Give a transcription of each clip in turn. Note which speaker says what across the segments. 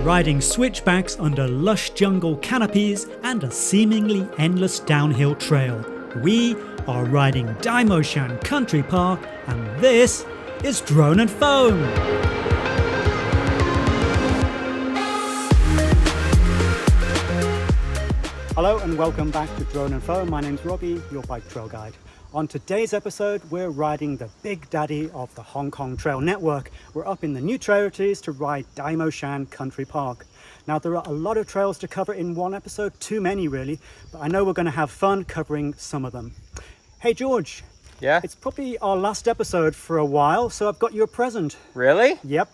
Speaker 1: riding switchbacks under lush jungle canopies and a seemingly endless downhill trail. We are riding Tai Mo Shan Country Park, and this is Drone and Foam. Hello and welcome back to Drone and Foam. My name's Robbie, your bike trail guide. On today's episode, we're riding the big daddy of the Hong Kong Trail Network. We're up in the New Territories to ride Tai Mo Shan Country Park. Now, there are a lot of trails to cover in one episode, too many really, but I know we're going to have fun covering some of them. Hey George.
Speaker 2: Yeah?
Speaker 1: It's probably our last episode for a while, so I've got you a present.
Speaker 2: Really?
Speaker 1: Yep.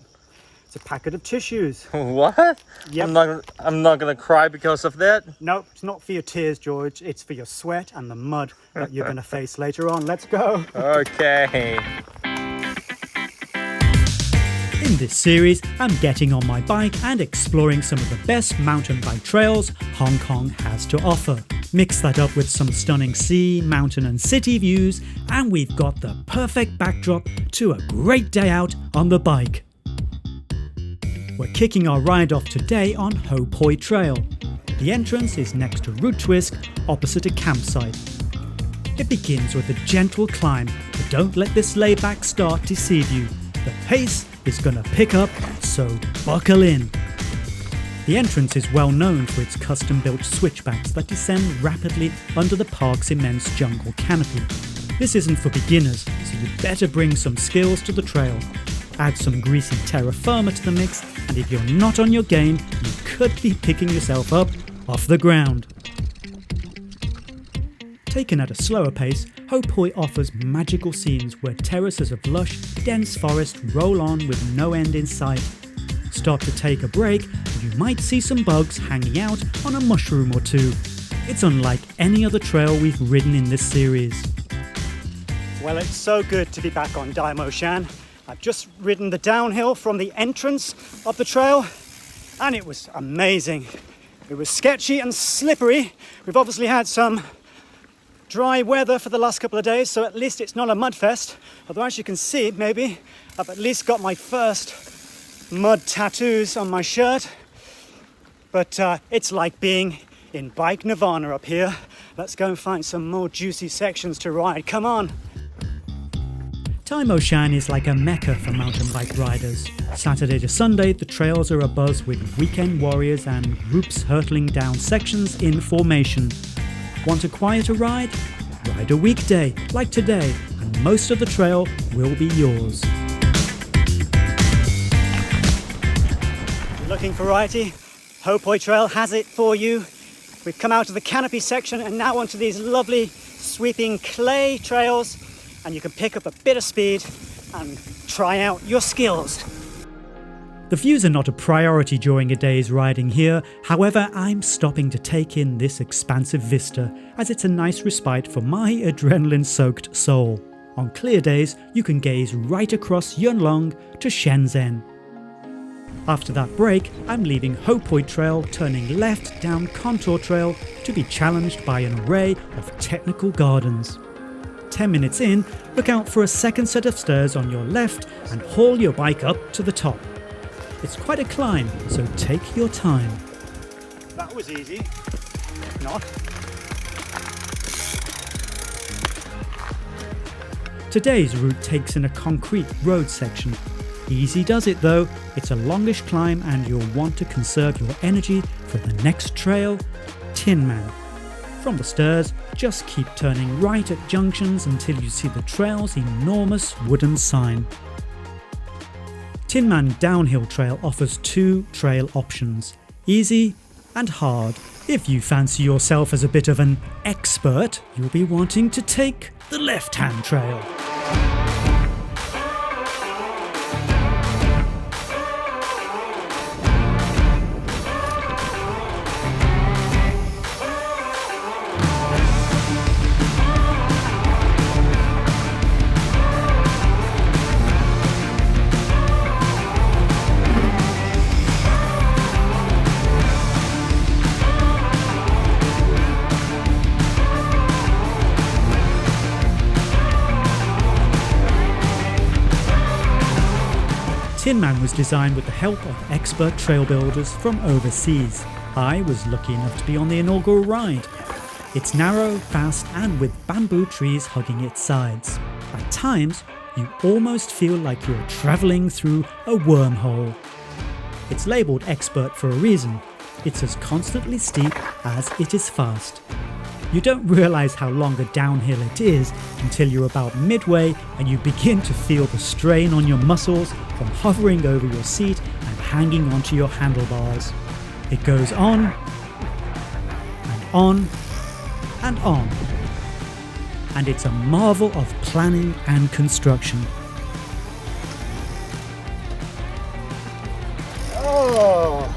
Speaker 1: It's a packet of tissues.
Speaker 2: What?
Speaker 1: Yep.
Speaker 2: I'm not gonna cry because of that.
Speaker 1: No, it's not for your tears, George. It's for your sweat and the mud that you're gonna face later on. Let's go.
Speaker 2: Okay.
Speaker 1: In this series, I'm getting on my bike and exploring some of the best mountain bike trails Hong Kong has to offer. Mix that up with some stunning sea, mountain and city views, and we've got the perfect backdrop to a great day out on the bike. We're kicking our ride off today on Ho Pui Trail. The entrance is next to Route Twist, opposite a campsite. It begins with a gentle climb, but don't let this laid-back start deceive you. The pace is gonna pick up, so buckle in. The entrance is well known for its custom-built switchbacks that descend rapidly under the park's immense jungle canopy. This isn't for beginners, so you better bring some skills to the trail. Add some greasy terra firma to the mix, and if you're not on your game, you could be picking yourself up off the ground. Taken at a slower pace, Ho Pui offers magical scenes where terraces of lush, dense forest roll on with no end in sight. Stop to take a break, and you might see some bugs hanging out on a mushroom or two. It's unlike any other trail we've ridden in this series. Well, it's so good to be back on Tai Mo Shan. I've just ridden the downhill from the entrance of the trail, and it was amazing. It was sketchy and slippery. We've obviously had some dry weather for the last couple of days, so at least it's not a mud fest. Although, as you can see, maybe I've at least got my first mud tattoos on my shirt. But it's like being in bike nirvana up here. Let's go and find some more juicy sections to ride. Come on. Tai Mo Shan is like a mecca for mountain bike riders. Saturday to Sunday, the trails are abuzz with weekend warriors and groups hurtling down sections in formation. Want a quieter ride? Ride a weekday, like today, and most of the trail will be yours. Looking for variety? Ho Pui Trail has it for you. We've come out of the canopy section and now onto these lovely sweeping clay trails, and you can pick up a bit of speed and try out your skills. The views are not a priority during a day's riding here, however I'm stopping to take in this expansive vista as it's a nice respite for my adrenaline-soaked soul. On clear days you can gaze right across Yuen Long to Shenzhen. After that break, I'm leaving Ho Pui Trail, turning left down Contour Trail to be challenged by an array of technical gardens. 10 minutes in, look out for a second set of stairs on your left and haul your bike up to the top. It's quite a climb, so take your time. That was easy. Not. Today's route takes in a concrete road section. Easy does it though. It's a longish climb and you'll want to conserve your energy for the next trail, Tin Man. From the stairs, just keep turning right at junctions until you see the trail's enormous wooden sign. Tin Man Downhill Trail offers two trail options, easy and hard. If you fancy yourself as a bit of an expert, you'll be wanting to take the left-hand trail. Tin Man was designed with the help of expert trail builders from overseas. I was lucky enough to be on the inaugural ride. It's narrow, fast, and with bamboo trees hugging its sides. At times, you almost feel like you're travelling through a wormhole. It's labelled expert for a reason. It's as constantly steep as it is fast. You don't realise how long a downhill it is until you're about midway and you begin to feel the strain on your muscles from hovering over your seat and hanging onto your handlebars. It goes on and on and on. And it's a marvel of planning and construction. Oh,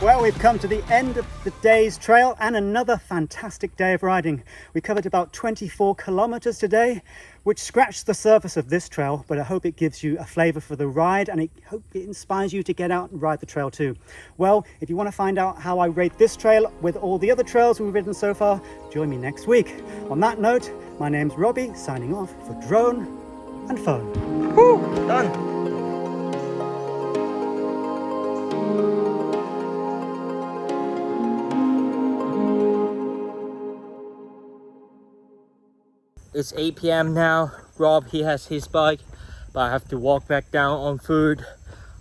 Speaker 1: well, we've come to the end of the day's trail and another fantastic day of riding. We covered about 24 kilometers today, which scratched the surface of this trail, but I hope it gives you a flavor for the ride and I hope it inspires you to get out and ride the trail too. Well, if you want to find out how I rate this trail with all the other trails we've ridden so far, join me next week. On that note, my name's Robbie, signing off for Drone and Phone.
Speaker 2: Woo, done. It's 8 p.m. now. Rob, he has his bike, but I have to walk back down on foot.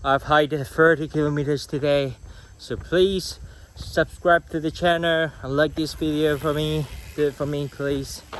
Speaker 2: I've hiked 30 kilometers today, so please subscribe to the channel and like this video for me. Do it for me, please.